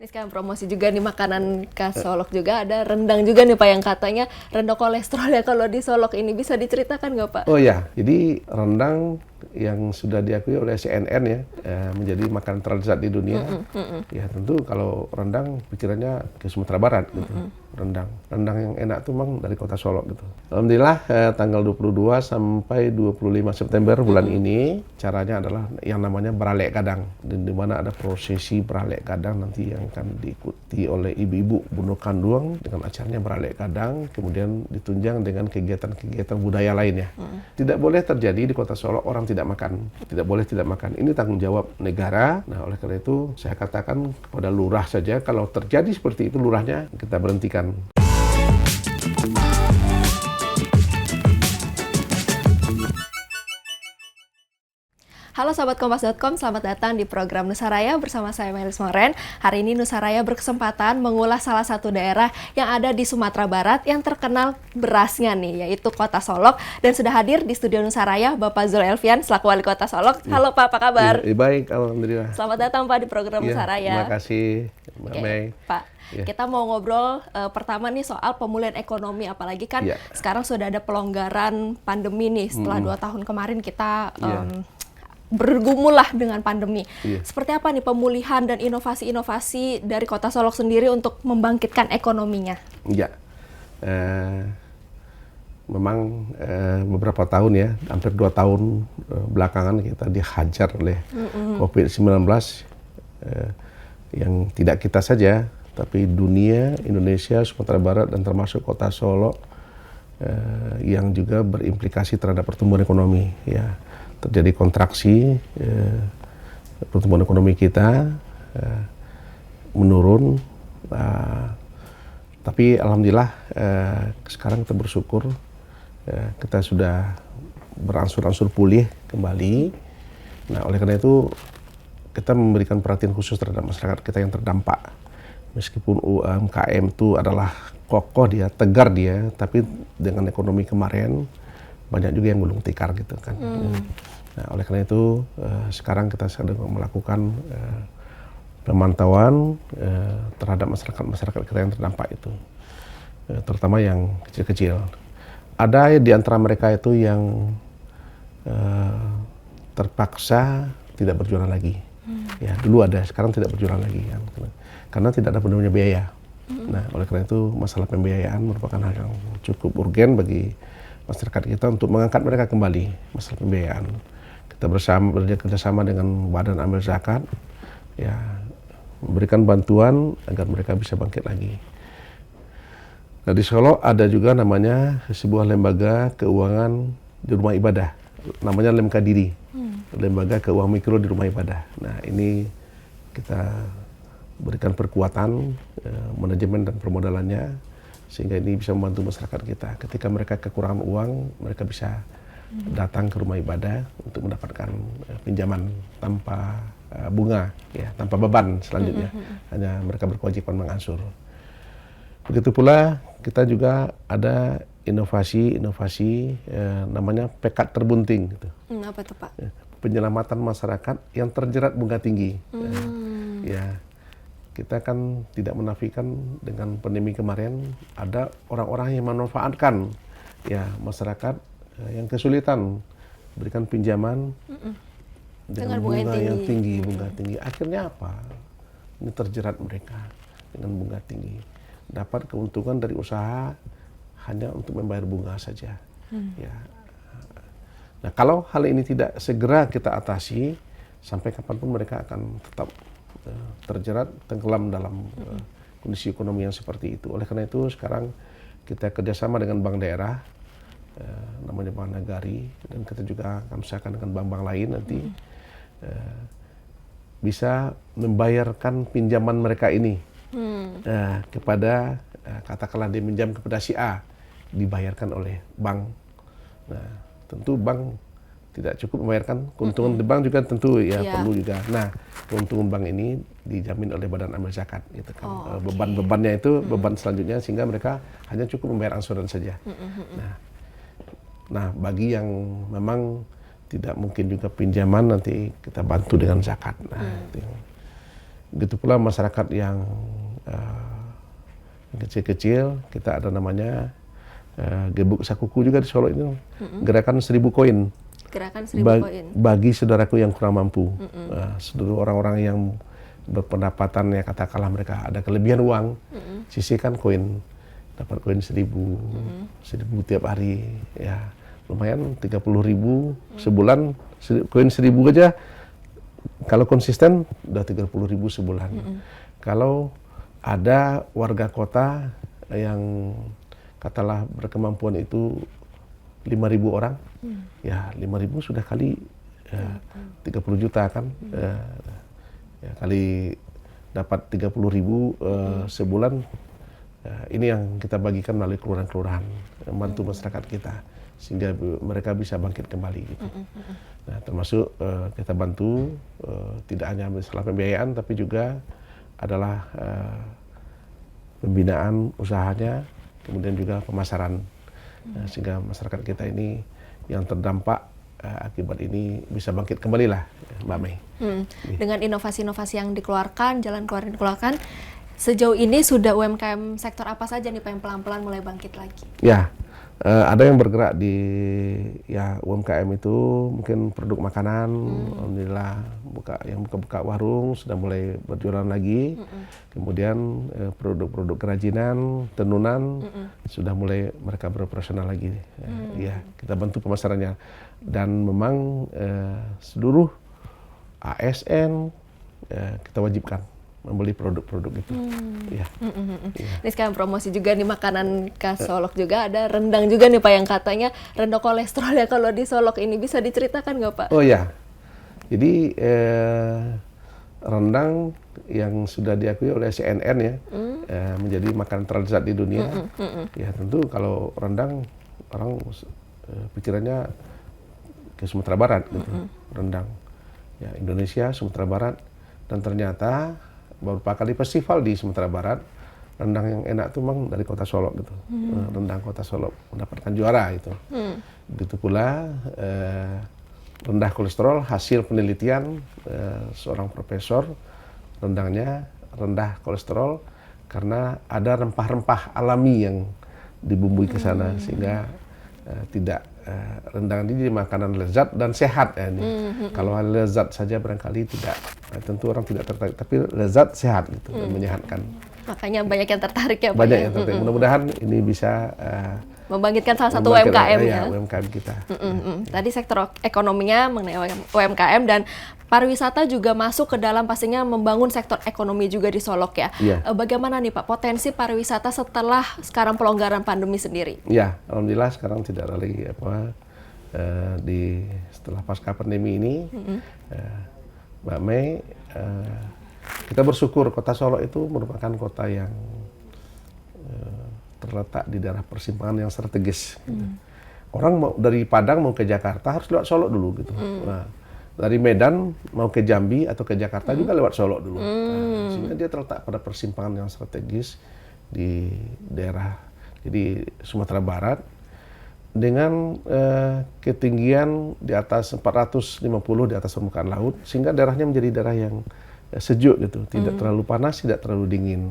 Ini sekarang promosi juga nih makanan khas Solok juga ada rendang juga nih Pak yang katanya rendah kolesterol ya kalau di Solok ini bisa diceritakan nggak Pak? Oh ya, jadi rendang yang sudah diakui oleh CNN ya, menjadi makanan terlezat di dunia. Ya tentu kalau rendang pikirannya ke Sumatera Barat gitu. Rendang yang enak tuh memang dari kota Solok gitu. Alhamdulillah tanggal 22 sampai 25 September bulan ini caranya adalah yang namanya Bralek Gadang, di mana ada prosesi Bralek Gadang nanti yang akan diikuti oleh ibu-ibu Bunuh Kanduang dengan acaranya Bralek Gadang, kemudian ditunjang dengan kegiatan-kegiatan budaya lainnya. Tidak boleh terjadi di kota Solok orang tidak makan, tidak boleh tidak makan. Ini tanggung jawab negara. Nah, oleh karena itu saya katakan kepada lurah saja kalau terjadi seperti itu lurahnya kita berhentikan. Halo Sobat Kompas.com, selamat datang di program Nusaraya bersama saya Melis Moren. Hari ini Nusaraya berkesempatan mengulas salah satu daerah yang ada di Sumatera Barat yang terkenal berasnya nih, yaitu Kota Solok. Dan sudah hadir di studio Nusaraya Bapak Zul Elfian selaku Wali Kota Solok. Halo Pak, apa kabar? Baik, Alhamdulillah. Selamat datang Pak di program Nusaraya. Terima kasih Mbak Mei. Pak, kita mau ngobrol pertama nih soal pemulihan ekonomi, apalagi kan sekarang sudah ada pelonggaran pandemi nih setelah 2 tahun kemarin kita bergumul lah dengan pandemi. Seperti apa nih pemulihan dan inovasi-inovasi dari Kota Solok sendiri untuk membangkitkan ekonominya? Ya, memang beberapa tahun ya, hampir 2 tahun belakangan kita dihajar oleh COVID-19 yang tidak kita saja, tapi dunia, Indonesia, Sumatera Barat, dan termasuk Kota Solok yang juga berimplikasi terhadap pertumbuhan ekonomi. Ya, terjadi kontraksi, pertumbuhan ekonomi kita menurun, tapi alhamdulillah sekarang kita bersyukur kita sudah berangsur-angsur pulih kembali. Nah, oleh karena itu kita memberikan perhatian khusus terhadap masyarakat kita yang terdampak. Meskipun UMKM itu adalah kokoh dia, tegar dia, tapi dengan ekonomi kemarin banyak juga yang gulung tikar gitu kan. Nah, oleh karena itu sekarang kita sedang melakukan pemantauan terhadap masyarakat kita yang terdampak itu, terutama yang kecil-kecil. Ada di antara mereka itu yang terpaksa tidak berjualan lagi. Ya, dulu ada, sekarang tidak berjualan lagi kan, karena tidak ada penuhnya biaya. Nah, oleh karena itu masalah pembiayaan merupakan hal yang cukup urgen bagi masyarakat kita untuk mengangkat mereka kembali, masalah pembiayaan. Kita bekerjasama dengan Badan Amil Zakat, ya, memberikan bantuan agar mereka bisa bangkit lagi. Nah, di Solo ada juga namanya sebuah lembaga keuangan di rumah ibadah, namanya Lemkadiri, lembaga keuangan mikro di rumah ibadah. Nah, ini kita berikan perkuatan manajemen dan permodalannya, sehingga ini bisa membantu masyarakat kita. Ketika mereka kekurangan uang, mereka bisa datang ke rumah ibadah untuk mendapatkan pinjaman tanpa bunga, ya, tanpa beban selanjutnya. Hanya mereka berkewajiban mengangsur. Begitu pula kita juga ada inovasi namanya pekat terbunting. Gitu. Apa tuh Pak? Penyelamatan masyarakat yang terjerat bunga tinggi. Ya, kita kan tidak menafikan dengan pandemi kemarin ada orang-orang yang memanfaatkan ya masyarakat yang kesulitan, berikan pinjaman dengan bunga yang tinggi, Akhirnya apa? Ini terjerat mereka dengan bunga tinggi. Dapat keuntungan dari usaha hanya untuk membayar bunga saja. Ya. Nah, kalau hal ini tidak segera kita atasi, sampai kapanpun mereka akan tetap terjerat, tenggelam dalam kondisi ekonomi yang seperti itu. Oleh karena itu sekarang kita kerjasama dengan bank daerah, namanya Bank Nagari, dan kita juga akan usahakan dengan bank-bank lain nanti bisa membayarkan pinjaman mereka ini kepada katakanlah dia minjam kepada si A, dibayarkan oleh bank. Nah, tentu bank tidak cukup membayarkan keuntungan di bank juga tentu ya perlu juga. Nah, keuntungan bank ini dijamin oleh Badan Amil Zakat gitu kan. Beban-bebannya itu beban selanjutnya, sehingga mereka hanya cukup membayar angsuran saja. Nah, bagi yang memang tidak mungkin juga pinjaman, nanti kita bantu dengan zakat. Nah, Begitu pula masyarakat yang kecil-kecil, kita ada namanya Gebuk Sakuku juga di Solo itu, gerakan 1000 koin. Gerakan 1000 koin. Bagi saudaraku yang kurang mampu. Seluruh orang-orang yang berpendapatan, ya katakanlah mereka ada kelebihan uang, sisihkan koin, dapat koin 1000 tiap hari, ya lumayan 30.000 sebulan, koin 1000 aja kalau konsisten udah 30.000 sebulan. Kalau ada warga kota yang katalah berkemampuan itu 5.000 orang, ya 5.000 sudah kali 30 juta kan, ya, kali dapat 30.000 sebulan. Ini yang kita bagikan melalui kelurahan-kelurahan, membantu masyarakat kita sehingga mereka bisa bangkit kembali gitu. Nah, termasuk kita bantu tidak hanya masalah pembiayaan tapi juga adalah pembinaan usahanya, kemudian juga pemasaran, sehingga masyarakat kita ini yang terdampak akibat ini bisa bangkit kembali lah, Mbak Mei. Dengan inovasi-inovasi yang dikeluarkan, jalan keluar yang dikeluarkan, sejauh ini sudah UMKM sektor apa saja nih Pak yang pelan-pelan mulai bangkit lagi? Ya, ada yang bergerak di ya UMKM itu mungkin produk makanan, alhamdulillah yang buka warung sudah mulai berjualan lagi. Kemudian produk-produk kerajinan, tenunan sudah mulai mereka beroperasional lagi. Ya, kita bantu pemasarannya dan memang seluruh ASN kita wajibkan membeli produk-produk itu. Ya. Ini sekarang promosi juga nih makanan khas Solok juga, ada rendang juga nih Pak yang katanya rendah kolesterol ya kalau di Solok ini, bisa diceritakan nggak Pak? Oh ya, jadi rendang yang sudah diakui oleh CNN ya, menjadi makanan terlezat di dunia. Ya tentu kalau rendang orang pikirannya ke Sumatera Barat gitu, rendang. Ya Indonesia, Sumatera Barat, dan ternyata beberapa kali festival di Sumatera Barat, rendang yang enak itu memang dari kota Solok gitu. Rendang kota Solok mendapatkan juara itu. Begitu pula rendah kolesterol, hasil penelitian seorang profesor, rendangnya rendah kolesterol karena ada rempah-rempah alami yang dibumbui ke sana, sehingga tidak rendang ini makanan lezat dan sehat ya, ini. Kalau lezat saja barangkali tidak, tentu orang tidak tertarik, tapi lezat sehat gitu dan menyehatkan. Makanya banyak yang tertarik ya Pak. Banyak yang tertarik. Mudah-mudahan ini bisa membangkitkan salah satu UMKM ya. UMKM kita. Tadi sektor ekonominya mengenai UMKM dan pariwisata juga masuk ke dalam pastinya membangun sektor ekonomi juga di Solok ya. Bagaimana nih Pak potensi pariwisata setelah sekarang pelonggaran pandemi sendiri? Ya, alhamdulillah sekarang tidak ada lagi setelah pasca pandemi ini, Mbak Mei, kita bersyukur kota Solok itu merupakan kota yang terletak di daerah persimpangan yang strategis. Orang mau dari Padang mau ke Jakarta harus lewat Solok dulu gitu. Nah, dari Medan mau ke Jambi atau ke Jakarta juga lewat Solok dulu. Sehingga dia terletak pada persimpangan yang strategis di daerah jadi Sumatera Barat dengan ketinggian di atas 450 di atas permukaan laut, sehingga daerahnya menjadi daerah yang sejuk gitu, tidak terlalu panas, tidak terlalu dingin.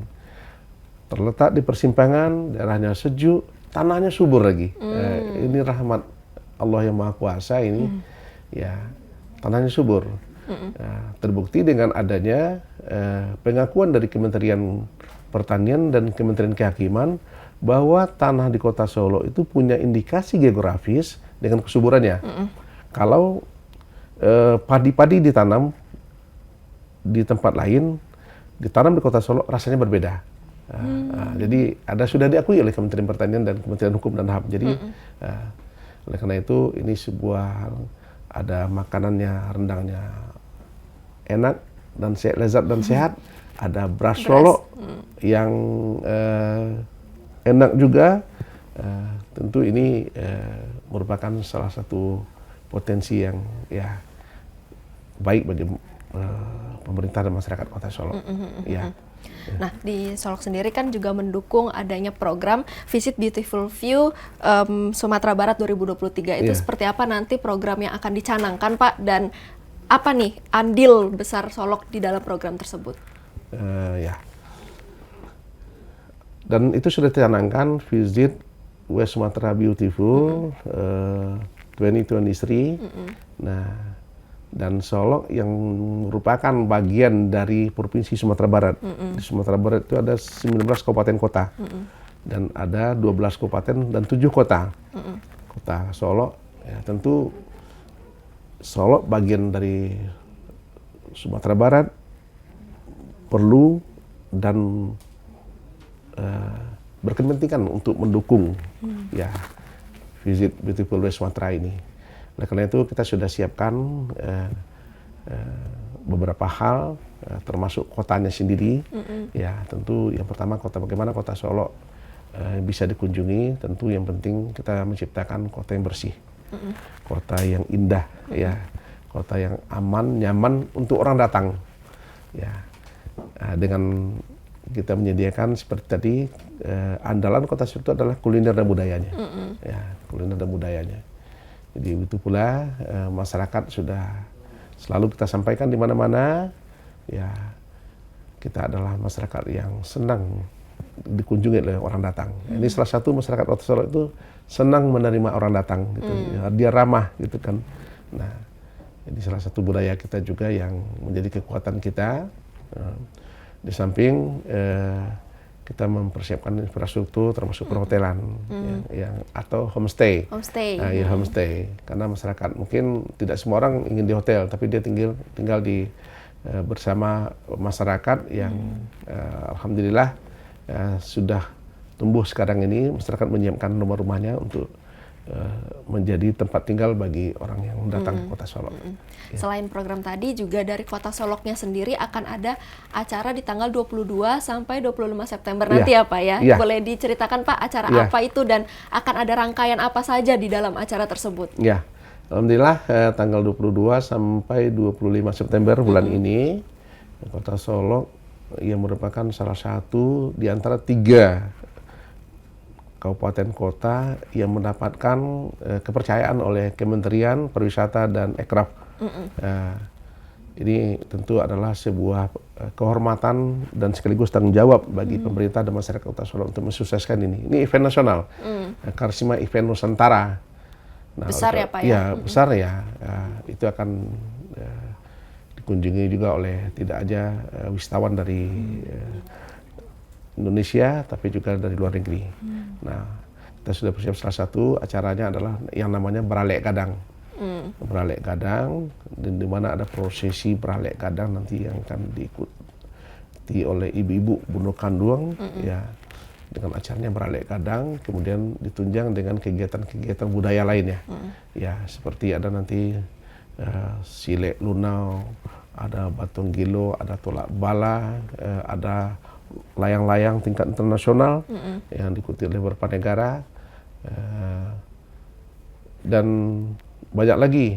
Terletak di persimpangan, daerahnya sejuk, tanahnya subur lagi. Ini rahmat Allah yang Maha Kuasa ini, ya tanahnya subur. Terbukti dengan adanya pengakuan dari Kementerian Pertanian dan Kementerian Kehakiman bahwa tanah di kota Solo itu punya indikasi geografis dengan kesuburannya. Kalau padi-padi ditanam di tempat lain, ditanam di kota Solo rasanya berbeda. Jadi sudah diakui oleh Kementerian Pertanian dan Kementerian Hukum dan HAM. Jadi oleh karena itu ini sebuah ada makanannya, rendangnya enak dan lezat dan sehat. Ada beras Solo yang enak juga. Tentu ini merupakan salah satu potensi yang ya baik bagi pemerintah dan masyarakat kota Solo. Nah, di Solok sendiri kan juga mendukung adanya program Visit Beautiful View Sumatera Barat 2023. Itu seperti apa nanti program yang akan dicanangkan, Pak? Dan apa nih andil besar Solok di dalam program tersebut? Ya. Dan itu sudah dicanangkan Visit West Sumatra Beautiful 2023. Nah, dan Solok yang merupakan bagian dari Provinsi Sumatera Barat. Di Sumatera Barat itu ada 19 kabupaten kota. Dan ada 12 kabupaten dan 7 kota. Kota Solok, ya tentu Solok bagian dari Sumatera Barat perlu dan berkepentingan untuk mendukung ya Visit Beautiful West Sumatra ini. Nah, karena itu kita sudah siapkan beberapa hal, termasuk kotanya sendiri. Ya, tentu yang pertama bagaimana kota Solok bisa dikunjungi. Tentu yang penting kita menciptakan kota yang bersih, kota yang indah, ya, kota yang aman, nyaman untuk orang datang. Ya, dengan kita menyediakan seperti tadi, andalan kota Solok itu adalah kuliner dan budayanya. Ya, kuliner dan budayanya. Jadi itu pula masyarakat sudah selalu kita sampaikan di mana-mana, ya kita adalah masyarakat yang senang dikunjungi oleh orang datang. Ini salah satu masyarakat kota Solok itu senang menerima orang datang, gitu. Ya, dia ramah, gitu kan. Nah, ini salah satu budaya kita juga yang menjadi kekuatan kita. Di samping kita mempersiapkan infrastruktur termasuk perhotelan yang atau homestay. Ya, homestay. Karena masyarakat mungkin tidak semua orang ingin di hotel, tapi dia tinggal di bersama masyarakat yang alhamdulillah sudah tumbuh sekarang ini. Masyarakat menyiapkan rumah-rumahnya untuk menjadi tempat tinggal bagi orang yang datang ke kota Solok. Ya. Selain program tadi, juga dari kota Soloknya sendiri akan ada acara di tanggal 22 sampai 25 September nanti ya Pak ya? Ya. Boleh diceritakan Pak acara apa itu dan akan ada rangkaian apa saja di dalam acara tersebut? Ya, alhamdulillah tanggal 22 sampai 25 September bulan ini, kota Solok yang merupakan salah satu di antara 3 kabupaten kota yang mendapatkan kepercayaan oleh Kementerian Pariwisata dan Ekraf. Ini tentu adalah sebuah kehormatan dan sekaligus tanggung jawab bagi pemerintah dan masyarakat Kota Solok untuk mensukseskan ini. Ini event nasional, Karisma Event Nusantara. Nah, besar ya Pak ya? Ya, besar ya. Itu akan dikunjungi juga oleh tidak aja wisatawan dari Indonesia, tapi juga dari luar negeri. Nah, kita sudah bersiap, salah satu acaranya adalah yang namanya Beralek Gadang. Beralek Gadang, di mana ada prosesi Beralek Gadang nanti yang akan diikuti oleh ibu-ibu Bunuh Kanduang, ya, dengan acaranya Beralek Gadang, kemudian ditunjang dengan kegiatan-kegiatan budaya lainnya. Ya, seperti ada nanti Silek Lunau, ada Batung Gilo, ada Tolak Bala, ada layang-layang tingkat internasional yang diikuti oleh beberapa negara, dan banyak lagi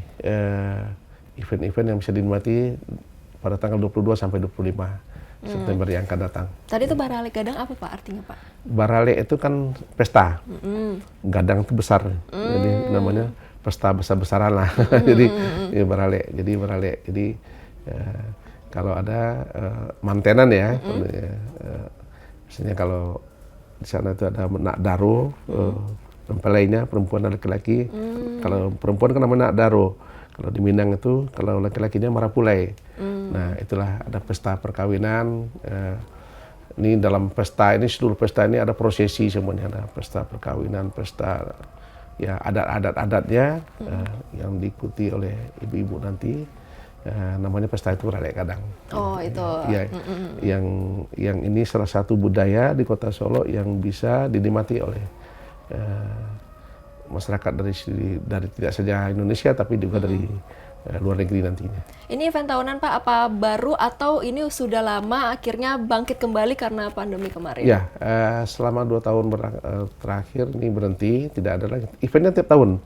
event-event yang bisa dinikmati pada tanggal 22 sampai 25 September yang akan datang. Tadi itu Baralek Gadang apa Pak artinya Pak? Baralek itu kan pesta, gadang itu besar, jadi namanya pesta besar-besaran lah. Jadi ya Baralek, jadi kalau ada mantenan ya, misalnya kalau di sana itu ada Nak Daro, mempelainya perempuan dan laki-laki. Kalau perempuan kan namanya Nak Daro. Kalau di Minang itu, kalau laki-lakinya Marapulai. Nah, itulah ada pesta perkawinan. Ini dalam pesta ini, seluruh pesta ini ada prosesi semuanya, ada pesta perkawinan, pesta ya adat-adatnya yang diikuti oleh ibu-ibu nanti. Namanya pesta itu Beralek Gadang. Oh, itu. Ya, yang ini salah satu budaya di Kota Solok yang bisa dinikmati oleh masyarakat dari tidak saja Indonesia tapi juga dari luar negeri nantinya. Ini event tahunan Pak, apa baru atau ini sudah lama akhirnya bangkit kembali karena pandemi kemarin? Ya, selama 2 tahun terakhir ini berhenti, tidak ada lagi. Eventnya tiap tahun.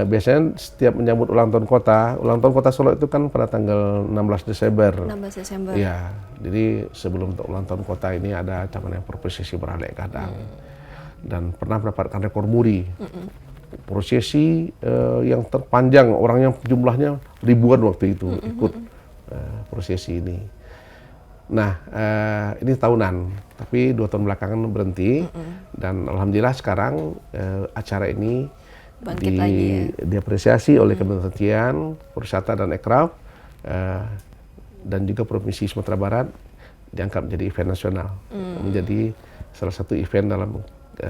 Biasanya setiap menyambut ulang tahun kota Solok itu kan pada tanggal 16 Desember. 16 Desember. Ya, jadi sebelum ulang tahun kota ini ada namanya prosesi Beralek Gadang. Dan pernah mendapatkan rekor muri. Prosesi yang terpanjang, orangnya jumlahnya ribuan waktu itu ikut prosesi ini. Nah, ini tahunan, tapi 2 tahun belakangan berhenti, dan alhamdulillah sekarang acara ini Bangkit lagi ya. diapresiasi oleh Kementerian Pariwisata dan Ekraf, dan juga Provinsi Sumatera Barat diangkat menjadi event nasional, menjadi salah satu event dalam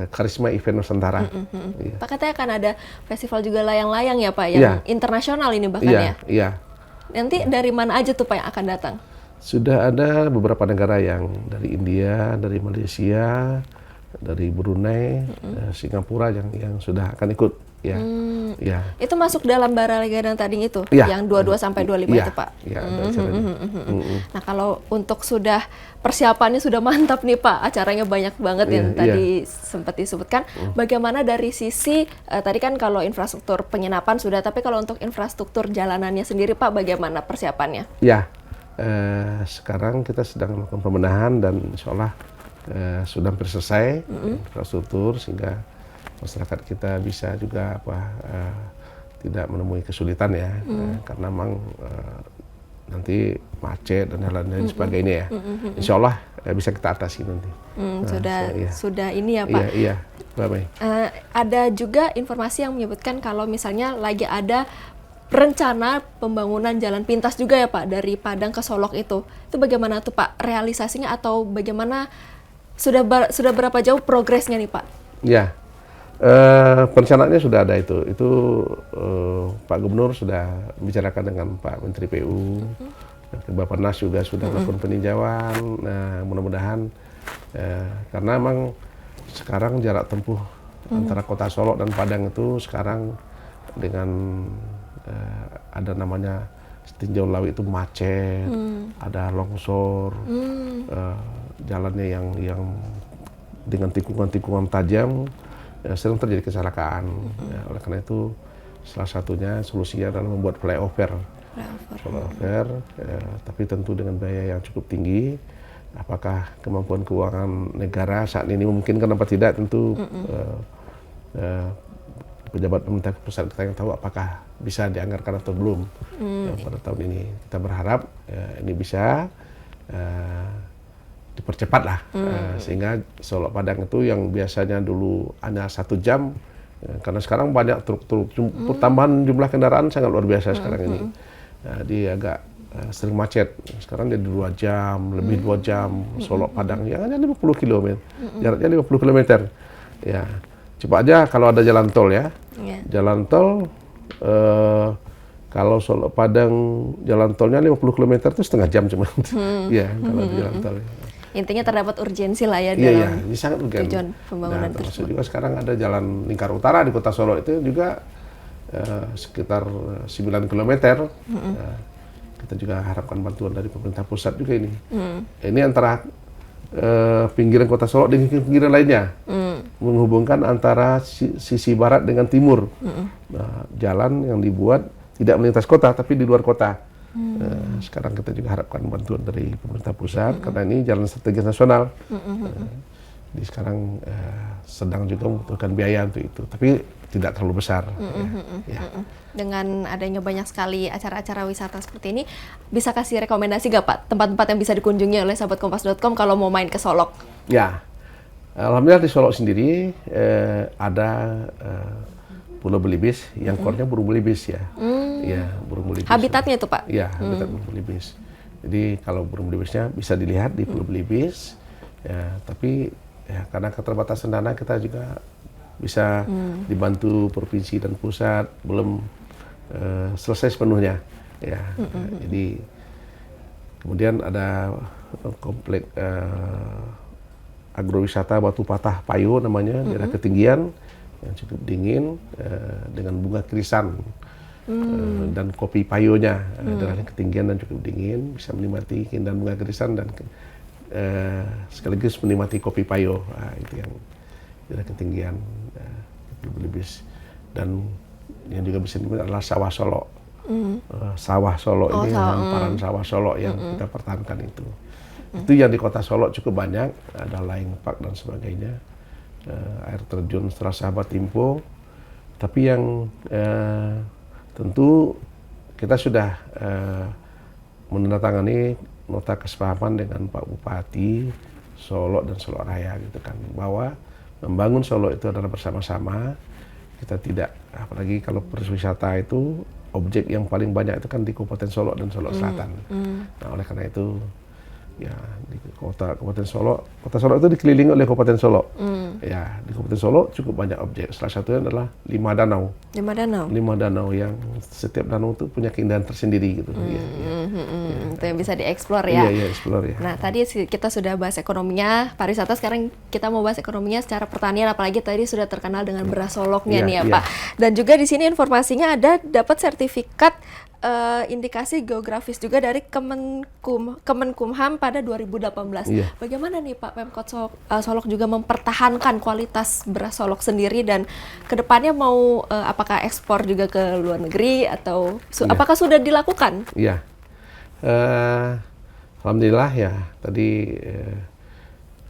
karisma event Nusantara. Iya. Pak, katanya akan ada festival juga layang-layang ya Pak, yang Iya. internasional ini bahkan Iya, ya. iya. Nanti dari mana aja tuh Pak yang akan datang? Sudah ada beberapa negara yang dari India, dari Malaysia, dari Brunei, Singapura yang sudah akan ikut. Ya, ya, Itu masuk dalam Baralegana tadi itu, Iya. yang 22 sampai 25 iya, itu Pak. iya, ada acaranya. Nah, kalau untuk sudah persiapannya sudah mantap nih Pak, acaranya banyak banget yang Iya, tadi sempat disebutkan. Bagaimana dari sisi tadi kan kalau infrastruktur penginapan sudah, tapi kalau untuk infrastruktur jalanannya sendiri Pak, bagaimana persiapannya? Ya, sekarang kita sedang melakukan pembenahan dan insya Allah sudah hampir selesai infrastruktur, sehingga masyarakat kita bisa juga tidak menemui kesulitan ya, karena memang nanti macet dan lain-lain sebagainya ya. Insya Allah bisa kita atasi nanti. Sudah ini ya Pak. Iya, baik. Ada juga informasi yang menyebutkan kalau misalnya lagi ada rencana pembangunan jalan pintas juga ya Pak, dari Padang ke Solok itu. Itu bagaimana tuh Pak realisasinya, atau bagaimana sudah berapa jauh progresnya nih Pak? Ya. Perencanaannya sudah ada itu. Pak Gubernur sudah bicarakan dengan Pak Menteri PU, Bappenas juga sudah melakukan peninjauan. Nah, mudah-mudahan karena memang sekarang jarak tempuh antara kota Solok dan Padang itu sekarang dengan ada namanya tinjau laut itu macet, ada longsor, jalannya yang dengan tikungan-tikungan tajam. Sering terjadi kecelakaan. Oleh karena itu salah satunya solusinya adalah membuat flyover, tapi tentu dengan biaya yang cukup tinggi. Apakah kemampuan keuangan negara saat ini memungkinkan apa tidak, tentu pejabat pemerintah pusat kita yang tahu apakah bisa dianggarkan atau belum. Pada tahun ini kita berharap ini bisa dipercepat lah, sehingga Solok Padang itu yang biasanya dulu hanya 1 jam, karena sekarang banyak truk-truk, pertambahan jumlah kendaraan sangat luar biasa sekarang ini. Dia agak sering macet, sekarang jadi 2 jam, lebih 2 jam, Solok Padang yang hanya 50 km, jaraknya 50 km. Ya, cepat aja kalau ada jalan tol ya. Jalan tol, kalau Solok Padang jalan tolnya 50 km itu setengah jam cuma. Ya, kalau ada jalan tol. Intinya terdapat urgensi lah ya Iya, dalam ini sangat urgen. tujuan pembangunan Termasuk tersebut. juga sekarang ada jalan lingkar utara di kota Solo itu juga sekitar 9 km. Kita juga harapkan bantuan dari pemerintah pusat juga ini. Ini antara pinggiran kota Solo dengan pinggiran lainnya, menghubungkan antara sisi barat dengan timur. Jalan yang dibuat tidak melintas kota tapi di luar kota. Sekarang kita juga harapkan bantuan dari pemerintah pusat, karena ini jalan strategis nasional. Jadi sekarang sedang juga membutuhkan biaya untuk itu, tapi tidak terlalu besar. Dengan adanya banyak sekali acara-acara wisata seperti ini, bisa kasih rekomendasi gak Pak, tempat-tempat yang bisa dikunjungi oleh sahabat kompas.com kalau mau main ke Solok? Ya, alhamdulillah di Solok sendiri ada Pulau Belibis yang core-nya burung belibis ya. Ya, burung belibis. Habitatnya itu Pak? Ya, habitat burung belibis. Jadi kalau burung belibisnya bisa dilihat di Pulau Belibis. Ya, tapi ya karena keterbatasan dana kita juga bisa dibantu provinsi dan pusat, belum selesai sepenuhnya. Ya, jadi kemudian ada komplek agrowisata Batu Patah Payo namanya, daerah ketinggian yang cukup dingin, dengan bunga kirisan dan kopi payonya, daerah ketinggian dan cukup dingin, bisa menikmati keindahan bunga kirisan dan sekaligus menikmati kopi payo. Itu yang daerah ketinggian Belibis. Dan yang juga bisa dinikmati adalah sawah Solo. Sawah Solo ini hamparan sawah Solo yang kita pertahankan itu. Itu yang di kota Solo cukup banyak, ada Laing Park dan sebagainya. Air terjun Setelah Sahabat Timpo, tapi yang tentu kita sudah menandatangani nota kesepahaman dengan Pak Bupati Solo dan Solo Raya gitu kan, bahwa membangun Solo itu adalah bersama-sama. Kita tidak, apalagi kalau perwisata itu objek yang paling banyak itu kan di Kabupaten Solo dan Solo Selatan. Nah, oleh karena itu ya di Kabupaten Solo, Kota Solo itu dikelilingi oleh Kabupaten Solo. Ya, di Kabupaten Solo cukup banyak objek. Salah satunya adalah 5 danau. 5 danau. 5 danau yang setiap danau itu punya keindahan tersendiri gitu. Itu yang bisa dieksplor ya. Iya, eksplor ya. Nah, tadi kita sudah bahas ekonominya, pariwisata, sekarang kita mau bahas ekonominya secara pertanian, apalagi tadi sudah terkenal dengan beras soloknya nih ya, Pak. Dan juga di sini informasinya ada dapat sertifikat indikasi geografis juga dari Kemenkumham pada 2018. Bagaimana nih Pak Pemkot Solok juga mempertahankan kualitas beras Solok sendiri, dan kedepannya mau apakah ekspor juga ke luar negeri atau apakah sudah dilakukan? Iya, alhamdulillah ya tadi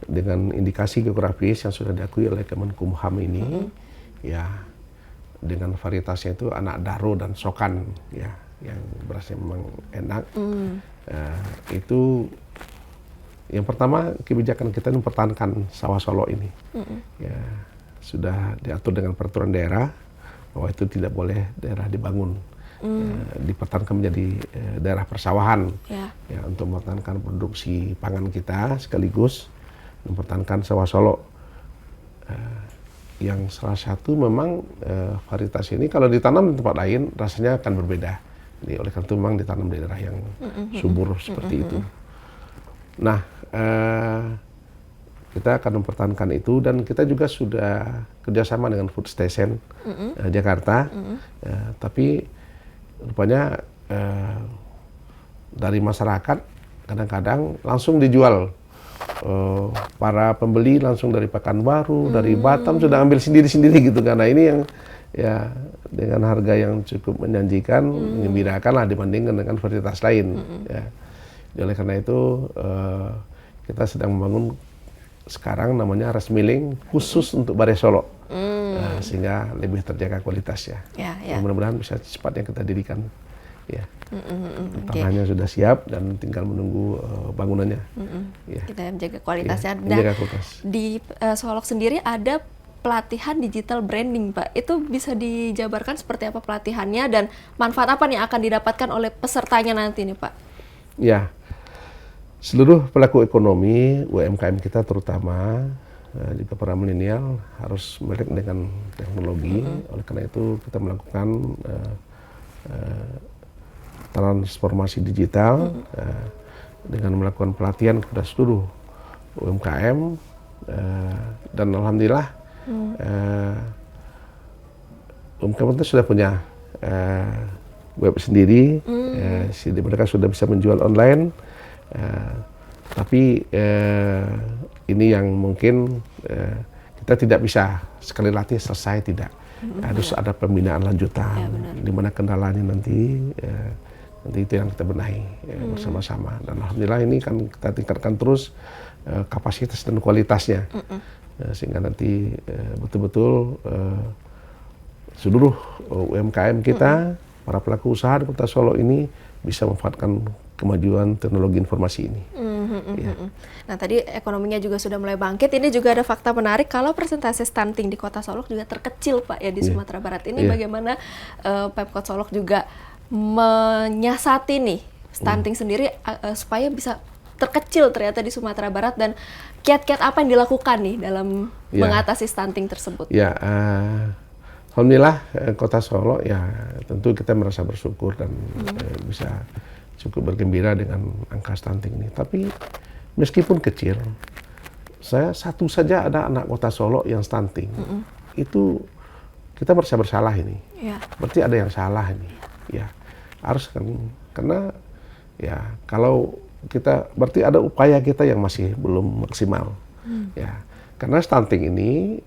dengan indikasi geografis yang sudah diakui oleh Kemenkumham ini, ya dengan varietasnya itu anak daro dan sokan ya, yang berasnya memang enak. Itu yang pertama, kebijakan kita mempertahankan sawah Solo ini. Ya, sudah diatur dengan peraturan daerah bahwa itu tidak boleh daerah dibangun, dipertahankan menjadi daerah persawahan, ya, untuk mempertahankan produksi pangan kita sekaligus mempertahankan sawah Solo. Yang salah satu memang varietas ini kalau ditanam di tempat lain rasanya akan berbeda. Jadi oleh karena itu memang ditanam di daerah yang subur seperti itu. Nah, kita akan mempertahankan itu, dan kita juga sudah kerjasama dengan Food Station Jakarta. Tapi rupanya dari masyarakat kadang-kadang langsung dijual. Para pembeli langsung dari Pekanbaru, dari Batam sudah ambil sendiri-sendiri gitu, karena ini yang ya dengan harga yang cukup menjanjikan, mengembirakan lah dibandingkan dengan varietas lain. Ya. Oleh karena itu kita sedang membangun sekarang namanya rice milling khusus untuk Bare Solo, sehingga lebih terjaga kualitasnya. Mudah-mudahan bisa cepatnya kita dirikan. Ya. Tanahnya sudah siap dan tinggal menunggu bangunannya. Kita menjaga kualitasnya. Menjaga kualitas. Di Solok sendiri ada pelatihan digital branding, Pak. Itu bisa dijabarkan seperti apa pelatihannya dan manfaat apa nih akan didapatkan oleh pesertanya nanti nih, Pak? Ya, seluruh pelaku ekonomi UMKM kita terutama juga para milenial harus melek dengan teknologi. Oleh karena itu kita melakukan transformasi digital dengan melakukan pelatihan kepada seluruh UMKM, dan alhamdulillah UMKM itu sudah punya web sendiri, mereka sudah bisa menjual online, tapi ini yang mungkin kita tidak bisa sekali latih selesai, tidak. Harus ada pembinaan lanjutan, di mana kendalanya nanti itu yang kita benahi bersama-sama. Dan alhamdulillah ini kan kita tingkatkan terus kapasitas dan kualitasnya, sehingga nanti betul-betul seluruh UMKM kita, para pelaku usaha di Kota Solo ini bisa memanfaatkan kemajuan teknologi informasi ini. Nah, tadi ekonominya juga sudah mulai bangkit. Ini juga ada fakta menarik kalau persentase stunting di Kota Solok juga terkecil, Pak, ya, di Sumatera Barat. Ini bagaimana Pemkot Solok juga menyiasati nih stunting sendiri supaya bisa terkecil ternyata di Sumatera Barat, dan kiat-kiat apa yang dilakukan nih dalam mengatasi stunting tersebut? Ya, alhamdulillah Kota Solo ya tentu kita merasa bersyukur dan bisa cukup bergembira dengan angka stunting ini. Tapi meskipun kecil, saya satu saja ada anak Kota Solo yang stunting, itu kita merasa bersalah ini. Berarti ada yang salah ini. Ya, harus kan, karena ya kalau kita berarti ada upaya kita yang masih belum maksimal. Ya, karena stunting ini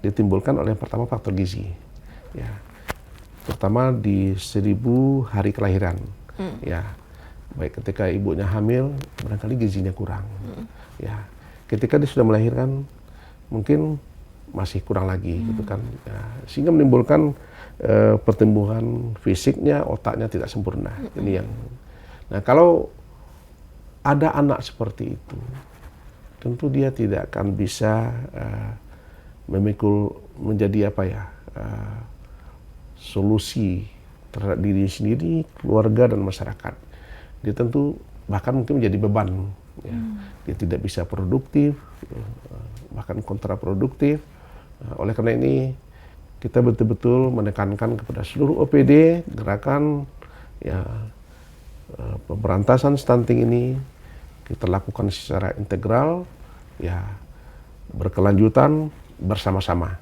ditimbulkan oleh yang pertama faktor gizi. Ya, terutama di 1000 hari kelahiran. Ya, baik ketika ibunya hamil, barangkali gizinya kurang. Ya, ketika dia sudah melahirkan, mungkin masih kurang lagi, gitu kan. Ya, sehingga menimbulkan pertumbuhan fisiknya, otaknya tidak sempurna. Ini yang. Nah, kalau ada anak seperti itu, tentu dia tidak akan bisa memikul menjadi solusi terhadap diri sendiri, keluarga dan masyarakat. Dia tentu bahkan mungkin menjadi beban. Ya. Dia tidak bisa produktif, bahkan kontraproduktif. Oleh karena ini kita betul-betul menekankan kepada seluruh OPD gerakan pemberantasan stunting ini kita lakukan secara integral, berkelanjutan bersama-sama,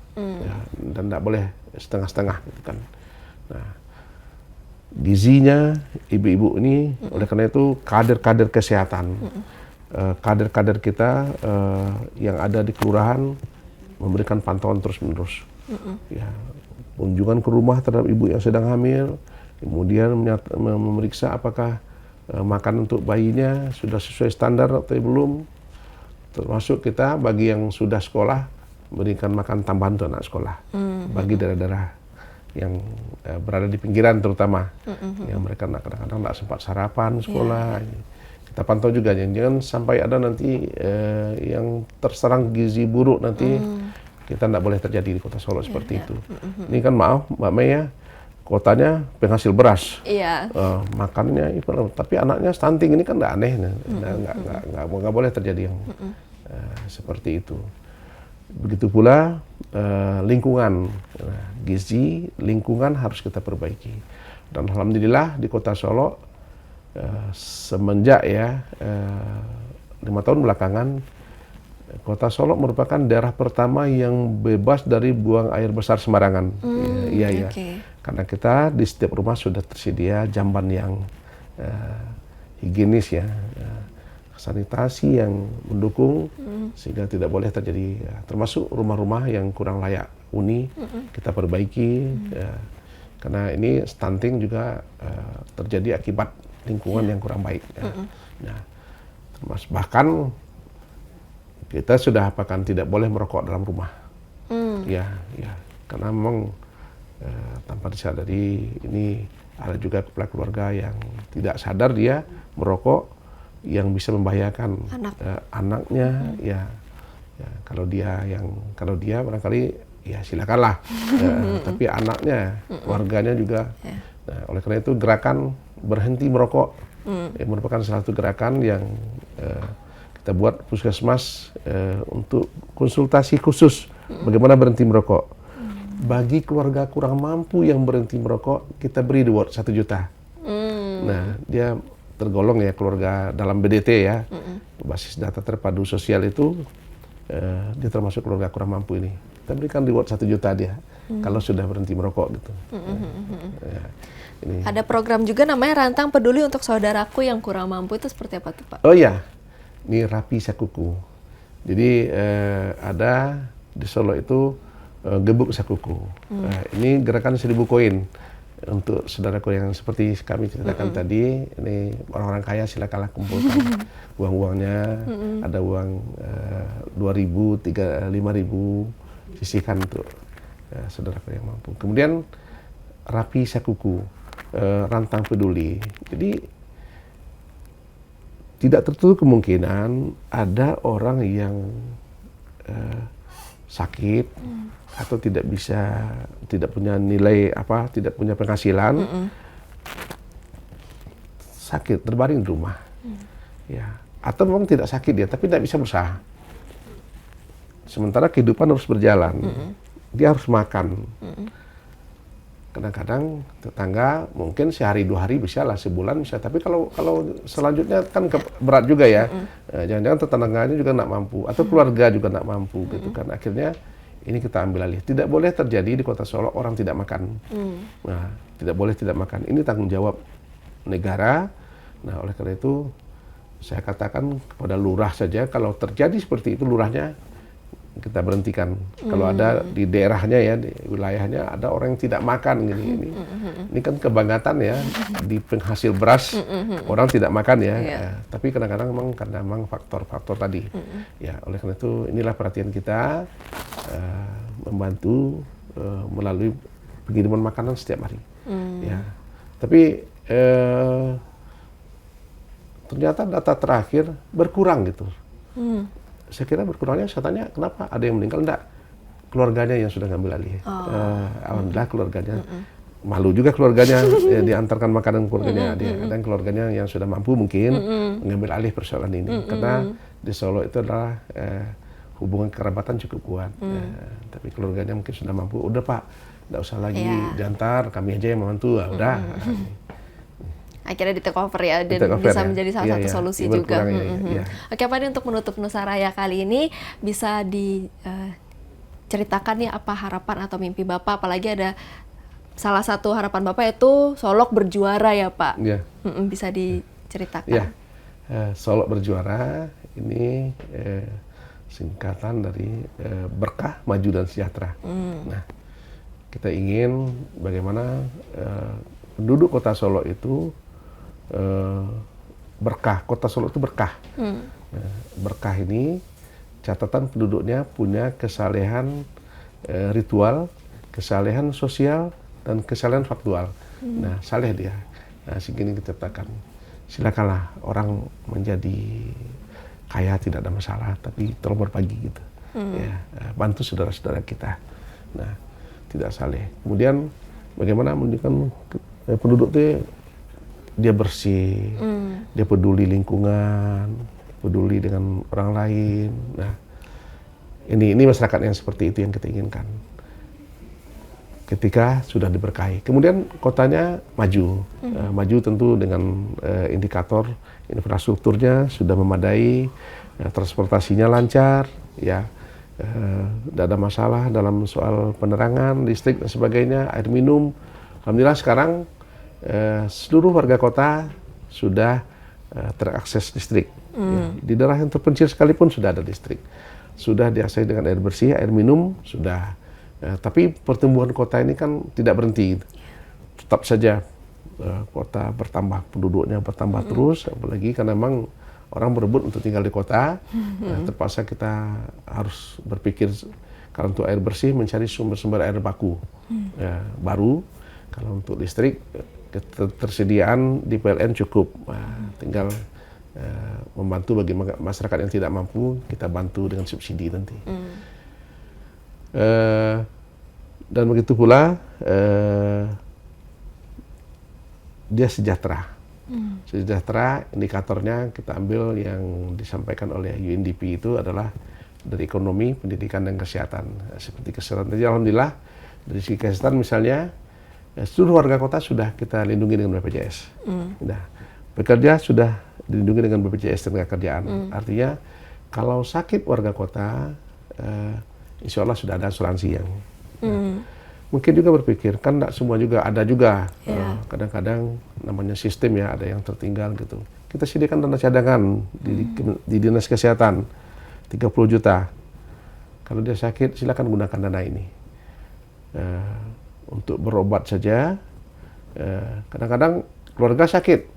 dan tidak boleh setengah-setengah, gitu kan. Nah, gizinya ibu-ibu ini, oleh karena itu kader-kader kesehatan, kader-kader kita yang ada di kelurahan memberikan pantauan terus-menerus. Kunjungan ke rumah terhadap ibu yang sedang hamil, kemudian memeriksa apakah makan untuk bayinya sudah sesuai standar atau belum. Termasuk kita bagi yang sudah sekolah berikan makan tambahan untuk anak sekolah, bagi daerah-daerah yang berada di pinggiran terutama, yang mereka kadang-kadang tidak sempat sarapan sekolah. Kita pantau juga, jangan sampai ada nanti yang terserang gizi buruk nanti. Kita tidak boleh terjadi di Kota Solo seperti itu. Ini kan maaf Mbak Mei ya, kotanya penghasil beras, makannya, tapi anaknya stunting, ini kan tidak aneh, nggak boleh terjadi yang seperti itu. Begitu pula lingkungan, gizi lingkungan harus kita perbaiki. Dan alhamdulillah di Kota Solo semenjak 5 tahun belakangan, Kota Solo merupakan daerah pertama yang bebas dari buang air besar sembarangan. Karena kita di setiap rumah sudah tersedia jamban yang higienis, sanitasi yang mendukung, sehingga tidak boleh terjadi, termasuk rumah-rumah yang kurang layak huni, kita perbaiki, karena ini stunting juga terjadi akibat lingkungan yang kurang baik. Nah, termasuk bahkan kita sudah tidak boleh merokok dalam rumah, karena memang tanpa disadari ini ada juga kepala keluarga yang tidak sadar dia merokok, yang bisa membahayakan anaknya. Kalau dia barangkali silakanlah, tapi anaknya, keluarganya juga. Nah, oleh karena itu gerakan berhenti merokok merupakan salah satu gerakan yang kita buat puskesmas untuk konsultasi khusus bagaimana berhenti merokok. Bagi keluarga kurang mampu yang berhenti merokok, kita beri reward 1 juta. Nah, dia tergolong keluarga dalam BDT, basis data terpadu sosial itu, dia termasuk keluarga kurang mampu ini. Kita berikan reward 1 juta dia kalau sudah berhenti merokok, gitu. Ini. Ada program juga namanya Rantang Peduli untuk Saudaraku yang kurang mampu, itu seperti apa tuh Pak? Oh iya, ini Rapi Sakuku. Jadi ada di Solo itu Gebuk Sakuku. Ini gerakan 1000 koin untuk saudaraku yang seperti kami ceritakan tadi. Ini orang-orang kaya, silakanlah kumpulkan uang-uangnya. Ada uang 2.000, 5.000, sisihkan untuk saudaraku yang mampu. Kemudian Rapi Sakuku, Rantang Peduli. Jadi tidak tertutup kemungkinan ada orang yang sakit atau tidak punya nilai tidak punya penghasilan, sakit terbaring di rumah, atau memang tidak sakit dia tapi tidak bisa berusaha. Sementara kehidupan harus berjalan, dia harus makan. Kadang-kadang tetangga mungkin sehari 2 hari bisa lah, sebulan bisa, tapi kalau selanjutnya kan berat juga ya. Jangan-jangan tetangganya juga nggak mampu, atau keluarga juga nggak mampu, gitu kan. Akhirnya ini kita ambil alih. Tidak boleh terjadi di Kota Solo orang tidak makan. Nah, tidak boleh tidak makan. Ini tanggung jawab negara. Nah, oleh karena itu saya katakan kepada lurah saja, kalau terjadi seperti itu lurahnya kita berhentikan. Kalau ada di daerahnya di wilayahnya ada orang yang tidak makan gini. Ini kan kebanggaan di penghasil beras, orang tidak makan tapi kadang-kadang memang karena faktor-faktor tadi. Oleh karena itu inilah perhatian kita, membantu melalui pengiriman makanan setiap hari. Tapi ternyata data terakhir berkurang gitu. Saya kira berkurangnya, saya tanya kenapa, ada yang meninggal? Enggak, keluarganya yang sudah ngambil alih. Alhamdulillah keluarganya. Malu juga keluarganya, ya, diantarkan makanan keluarganya. Ada yang keluarganya yang sudah mampu mungkin mengambil alih persoalan ini. Karena di Solo itu adalah hubungan kerabatan cukup kuat. Tapi keluarganya mungkin sudah mampu. Udah Pak, nggak usah lagi diantar, kami aja yang membantu. Udah. Akhirnya di take over ya, dan over, bisa ya. menjadi salah satu solusi juga. Oke Pak, untuk menutup Nusa Raya kali ini bisa diceritakan nih apa harapan atau mimpi Bapak, apalagi ada salah satu harapan Bapak itu Solok berjuara ya Pak. Bisa diceritakan. Solok berjuara ini singkatan dari berkah, maju dan sejahtera. Nah, kita ingin bagaimana penduduk kota Solo itu berkah. Kota Solo itu berkah. Berkah ini catatan penduduknya punya kesalehan ritual, kesalehan sosial, dan kesalehan faktual. Nah, saleh dia. Nah, segini kita katakan, silakanlah orang menjadi kaya, tidak ada masalah, tapi tolong berbagi gitu. Ya, bantu saudara-saudara kita. Nah, tidak saleh. Kemudian bagaimana menunjukkan penduduk itu dia bersih, dia peduli lingkungan, peduli dengan orang lain. Nah, ini masyarakat yang seperti itu yang kita inginkan. Ketika sudah diberkahi, kemudian kotanya maju, maju tentu dengan indikator infrastrukturnya sudah memadai, transportasinya lancar, ya, tidak ada masalah dalam soal penerangan, listrik dan sebagainya, air minum. Alhamdulillah sekarang seluruh warga kota sudah terakses listrik. Ya, di daerah yang terpencil sekalipun sudah ada listrik, sudah diakses dengan air bersih, air minum sudah. Tapi pertumbuhan kota ini kan tidak berhenti, tetap saja kota bertambah, penduduknya bertambah terus, apalagi karena memang orang berebut untuk tinggal di kota. Terpaksa kita harus berpikir kalau untuk air bersih mencari sumber-sumber air baku baru. Kalau untuk listrik ketersediaan di PLN cukup, tinggal membantu bagi masyarakat yang tidak mampu, kita bantu dengan subsidi nanti. Dan begitu pula dia sejahtera. Sejahtera, indikatornya kita ambil yang disampaikan oleh UNDP itu adalah dari ekonomi, pendidikan, dan kesehatan. Seperti kesehatan tadi, alhamdulillah dari segi kesehatan misalnya, seluruh warga kota sudah kita lindungi dengan BPJS. Nah, pekerja sudah dilindungi dengan BPJS Tenagakerjaan. Artinya kalau sakit warga kota, insya Allah sudah ada asuransi yang. Mungkin juga berpikir, kan tidak semua juga, ada juga kadang-kadang namanya sistem ya, ada yang tertinggal gitu. Kita sediakan dana cadangan di Dinas Kesehatan, 30 juta. Kalau dia sakit, silakan gunakan dana ini. Untuk berobat saja, kadang-kadang keluarga sakit,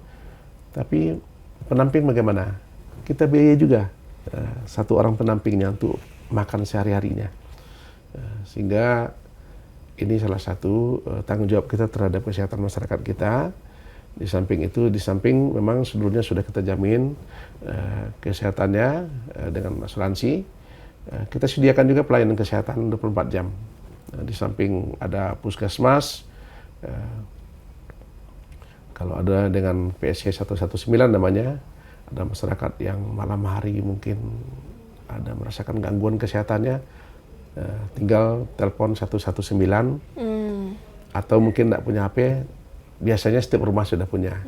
tapi penamping bagaimana? Kita biaya juga satu orang penampingnya untuk makan sehari-harinya. Sehingga ini salah satu tanggung jawab kita terhadap kesehatan masyarakat kita. Di samping itu, di samping memang seluruhnya sudah kita jamin kesehatannya dengan asuransi. Kita sediakan juga pelayanan kesehatan 24 jam. Di samping ada puskesmas, kalau ada dengan PSK 119 namanya, ada masyarakat yang malam hari mungkin ada merasakan gangguan kesehatannya, tinggal telepon 119, atau mungkin tidak punya HP, biasanya setiap rumah sudah punya.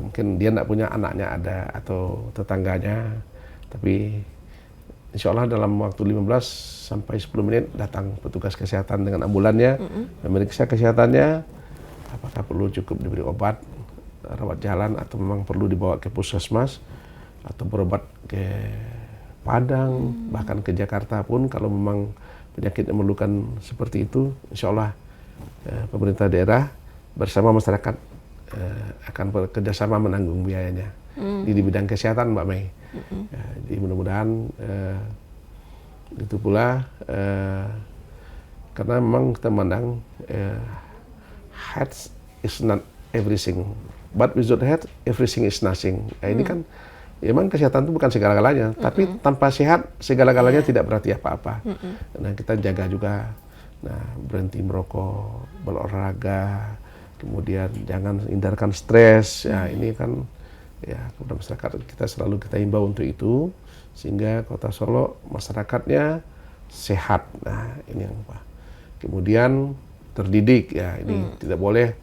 Mungkin dia tidak punya, anaknya ada, atau tetangganya, tapi insya Allah dalam waktu 15 sampai 10 menit datang petugas kesehatan dengan ambulannya, memeriksa kesehatannya, apakah perlu cukup diberi obat, rawat jalan, atau memang perlu dibawa ke puskesmas, atau berobat ke Padang, bahkan ke Jakarta pun kalau memang penyakit yang memerlukan seperti itu, insya Allah pemerintah daerah bersama masyarakat akan bekerjasama menanggung biayanya di bidang kesehatan, Mbak Mei. Jadi mudah-mudahan itu pula karena memang kita memandang health is not everything. but without health everything is nothing. Ya, ini kan emang kesehatan itu bukan segala-galanya, tapi tanpa sehat segala-galanya tidak berarti apa-apa. Nah, kita jaga juga, nah berhenti merokok, berolahraga, kemudian jangan hindarkan stres. Ya ini kan ya kepada masyarakat kita selalu kita himbau untuk itu, sehingga Kota Solo masyarakatnya sehat. Nah ini yang apa? Kemudian terdidik, ya ini tidak boleh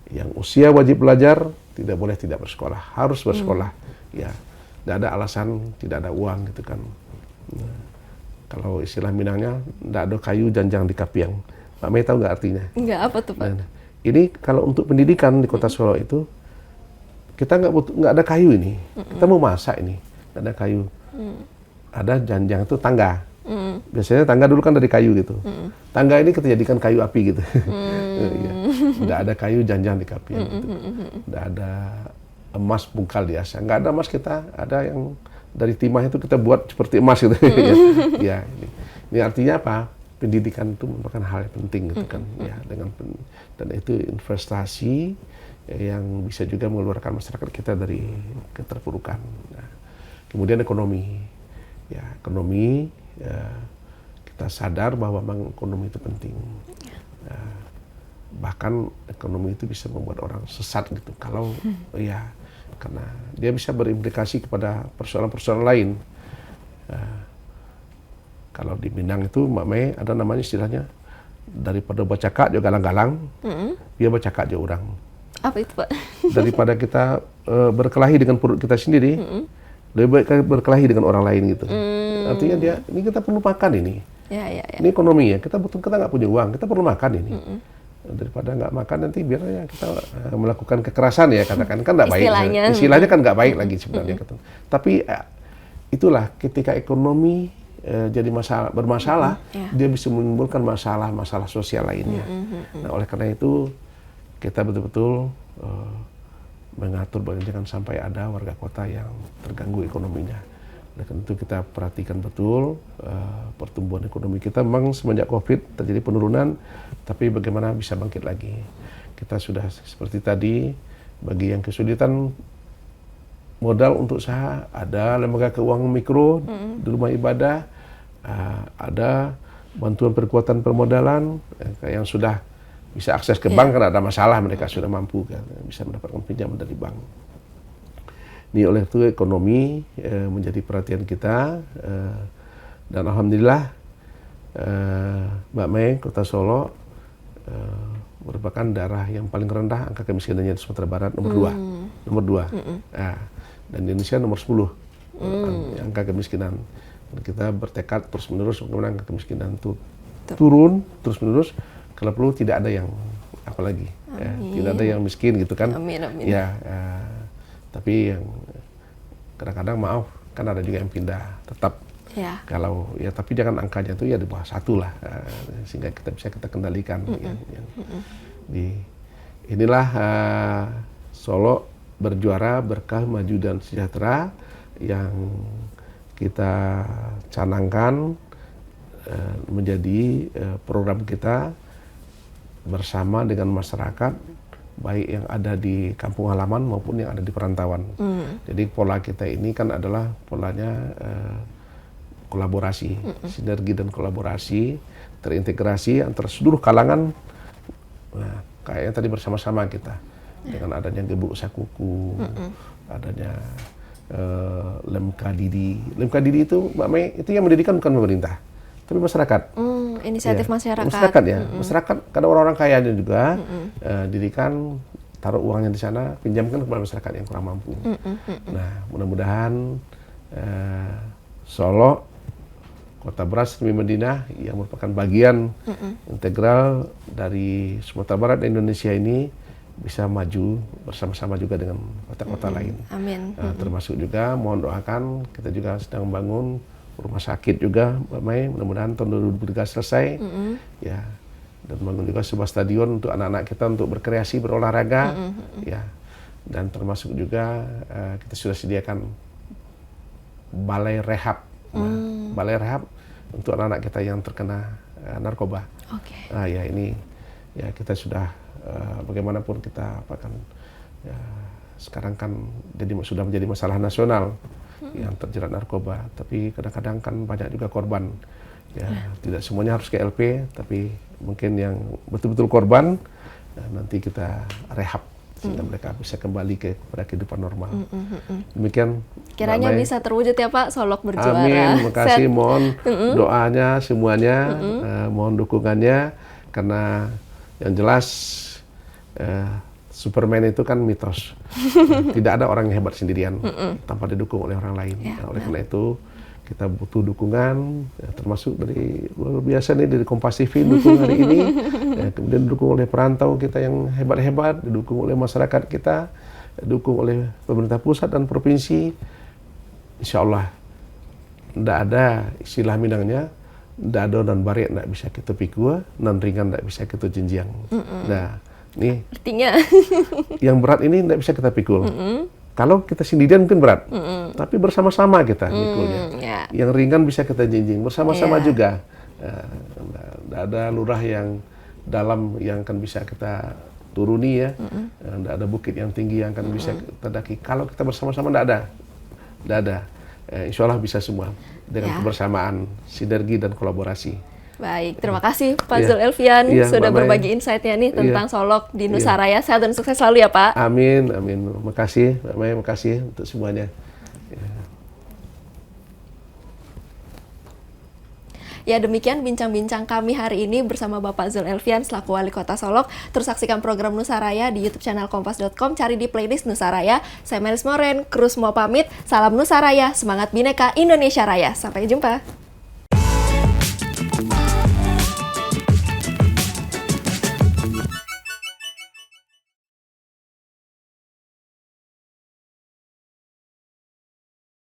yang usia wajib belajar tidak boleh tidak bersekolah, harus bersekolah. Ya, tidak ada alasan tidak ada uang gitu kan. Nah, kalau istilah Minangnya, tidak ada kayu janjang di kapiang. Mbak Mei tahu nggak artinya? Nggak, apa tuh Pak? Nah, ini kalau untuk pendidikan di Kota Solo itu kita nggak ada kayu ini. Kita mau masak ini, nggak ada kayu. Ada janjang itu tangga. Biasanya tangga dulu kan dari kayu gitu. Tangga ini kita jadikan kayu api gitu. Ya. Nggak ada kayu janjang di kapiang gitu. Nggak ada emas bungkal di asa. Nggak ada emas kita. Ada yang dari timah itu kita buat seperti emas gitu. Ya, ini artinya apa? Pendidikan itu merupakan hal yang penting gitu kan. Ya, dan itu investasi yang bisa juga mengeluarkan masyarakat kita dari keterpurukan. Nah, kemudian ekonomi. Ya, ekonomi. Ya, kita sadar bahwa memang ekonomi itu penting. Ya, bahkan ekonomi itu bisa membuat orang sesat gitu. Kalau ya karena dia bisa berimplikasi kepada persoalan-persoalan lain. Ya, kalau di Minang itu Mbak Mei ada namanya istilahnya daripada baca kak juga galang-galang, dia baca kak juga orang. Apa itu Pak? Daripada kita berkelahi dengan perut kita sendiri, lebih baik berkelahi dengan orang lain gitu. Artinya ini kita perlu makan ini. Ya. Ini ekonomi ya, kita nggak punya uang, kita perlu makan ini. Daripada nggak makan nanti biarnya kita melakukan kekerasan ya katakan, kan nggak baik. Istilahnya kan nggak baik lagi sebenarnya. Tapi itulah ketika ekonomi jadi bermasalah, dia bisa menimbulkan masalah sosial lainnya. Nah oleh karena itu kita betul-betul mengatur jangan sampai ada warga kota yang terganggu ekonominya. Oleh karena itu kita perhatikan betul pertumbuhan ekonomi kita. Memang semenjak COVID terjadi penurunan, tapi bagaimana bisa bangkit lagi. Kita sudah seperti tadi, bagi yang kesulitan modal untuk usaha, ada lembaga keuangan mikro di rumah ibadah, ada bantuan perkuatan permodalan yang sudah bisa akses ke bank karena ada masalah, mereka sudah mampu kan, bisa mendapatkan pinjaman dari bank. Ini oleh itu ekonomi menjadi perhatian kita, dan alhamdulillah Mbak Mei, Kota Solo merupakan daerah yang paling rendah angka kemiskinannya di Sumatera Barat, nomor 2. Nah, dan Indonesia nomor 10 angka kemiskinan. Dan kita bertekad terus menerus bagaimana angka kemiskinan itu turun terus menerus. Kalau perlu tidak ada yang apalagi, tidak ada yang miskin gitu kan. Amin. Ya, tapi yang kadang-kadang maaf kan ada juga yang pindah tetap. Ya. Kalau ya tapi jangan angkanya itu ya di bawah 1 lah, sehingga kita bisa kendalikan. Inilah Solo berjuara, berkah, maju dan sejahtera yang kita canangkan menjadi program kita bersama dengan masyarakat, baik yang ada di kampung halaman maupun yang ada di perantauan. Jadi pola kita ini kan adalah polanya kolaborasi, sinergi dan kolaborasi, terintegrasi antara seluruh kalangan. Nah, kayaknya tadi bersama-sama kita dengan adanya Gebuk Sakuku, adanya Lemkadidi. Lemkadidi itu Mbak Mei, itu yang mendirikan bukan pemerintah, tapi masyarakat. Inisiatif masyarakat. Masyarakat ya, masyarakat. Kadang orang-orang kayanya juga dirikan, taruh uangnya di sana, pinjamkan kepada masyarakat yang kurang mampu. Nah, mudah-mudahan Solo, Kota Beras demi Madinah yang merupakan bagian integral dari Sumatera Barat dan Indonesia ini bisa maju bersama-sama juga dengan kota-kota lain. Amin. Termasuk juga mohon doakan, kita juga sedang membangun rumah sakit juga, Mbak Mei, mudah-mudahan tahun 2023 selesai. Ya, dan bangun juga sebuah stadion untuk anak-anak kita untuk berkreasi, berolahraga. Ya, dan termasuk juga kita sudah sediakan balai rehab. Balai rehab untuk anak-anak kita yang terkena narkoba. Nah, ya ini ya kita sudah bagaimanapun kita akan sekarang kan sudah menjadi masalah nasional yang terjerat narkoba. Tapi kadang-kadang kan banyak juga korban. Ya, tidak semuanya harus ke LP, tapi mungkin yang betul-betul korban nanti kita rehab sehingga mereka bisa kembali kepada kehidupan normal. Demikian. Kiranya bisa terwujud ya Pak, Solok berjuara. Amin, makasih, mohon doanya semuanya, mohon dukungannya, karena yang jelas Superman itu kan mitos. Tidak ada orang yang hebat sendirian tanpa didukung oleh orang lain. Nah, oleh karena itu kita butuh dukungan, ya, termasuk dari luar biasa nih dari Kompas TV dukung hari ini, ya, kemudian didukung oleh perantau kita yang hebat-hebat, didukung oleh masyarakat kita, didukung oleh pemerintah pusat dan provinsi. Insya Allah, tidak ada istilah Minangnya, tidak ada nan barik tidak bisa kita pikul, nan ringan tidak bisa kita jenjang. Nah, nih Artinya yang berat ini tidak bisa kita pikul. Kalau kita sendirian mungkin berat, tapi bersama-sama kita pikulnya. Yang ringan bisa kita jinjing bersama-sama juga. Tidak ada lurah yang dalam yang akan bisa kita turuni ya. Tidak ada bukit yang tinggi yang akan bisa kita daki. Kalau kita bersama-sama tidak ada. Insya Allah bisa semua dengan kebersamaan, sinergi dan kolaborasi. Baik, terima kasih Pak Zul Elvian sudah berbagi insight-nya nih tentang Solok di Nusaraya. Sehat dan sukses selalu ya Pak. Amin, amin. Makasih, Mbak Mai, makasih untuk semuanya. Ya, demikian bincang-bincang kami hari ini bersama Bapak Zul Elvian selaku Wali Kota Solok. Terus saksikan program Nusaraya di YouTube channel Kompas.com, cari di playlist Nusaraya. Saya Melis Moren, Krus mau pamit. Salam Nusaraya, semangat Bhinneka Indonesia Raya. Sampai jumpa.